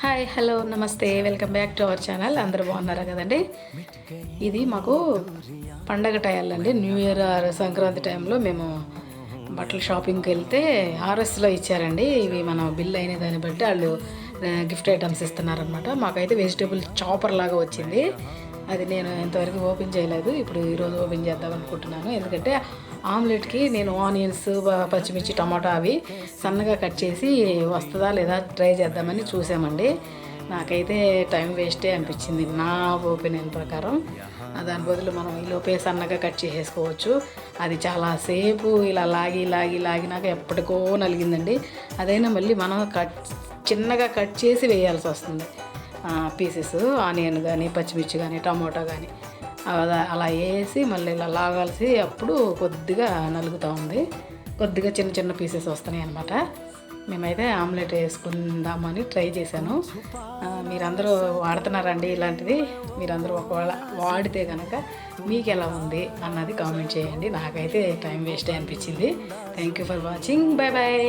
Hi hello నమస్తే welcome back to our channel. అందరూ బాగున్నారా కదండి. ఇది మాకు పండగ టైంలో న్యూ ఇయర్ సంక్రాంతి టైంలో మేము బట్టల షాపింగ్కి వెళ్తే ఆర్ఎస్లో ఇచ్చారండి. ఇవి మన బిల్ అయిన దాన్ని బట్టి వాళ్ళు గిఫ్ట్ ఐటమ్స్ ఇస్తున్నారనమాట. మాకైతే వెజిటేబుల్ చాపర్ లాగా వచ్చింది. అది నేను ఇంతవరకు ఓపెన్ చేయలేదు. ఇప్పుడు ఈరోజు ఓపెన్ చేద్దాం అనుకుంటున్నాను. ఎందుకంటే ఆమ్లెట్కి నేను ఆనియన్స్, పచ్చిమిర్చి, టమాటా అవి సన్నగా కట్ చేసి వస్తుందా లేదా ట్రై చేద్దామని చూసామండి. నాకైతే టైం వేస్టే అనిపించింది నా ఒపీనియన్ ప్రకారం. దాని బదులు మనం ఈ లోపే సన్నగా కట్ చేసేసుకోవచ్చు. అది చాలాసేపు ఇలా లాగినాక ఎప్పటికో నలిగిందండి. అదైనా మళ్ళీ మనం చిన్నగా కట్ చేసి వేయాల్సి వస్తుంది పీసెస్. ఆనియన్ కానీ, పచ్చిమిర్చి కానీ, టమాటా కానీ అలా వేసి మళ్ళీ ఇలా లాగాల్సి అప్పుడు కొద్దిగా నలుగుతూ ఉంది. కొద్దిగా చిన్న చిన్న పీసెస్ వస్తున్నాయి అన్నమాట. మేమైతే ఆమ్లెట్ వేసుకుందామని ట్రై చేశాను. మీరందరూ వాడుతున్నారండి ఇలాంటిది? మీరందరూ ఒకవేళ వాడితే కనుక మీకు ఎలా ఉంది అన్నది కామెంట్ చేయండి. నాకైతే టైం వేస్టే అనిపించింది. Thank you for watching. Bye bye.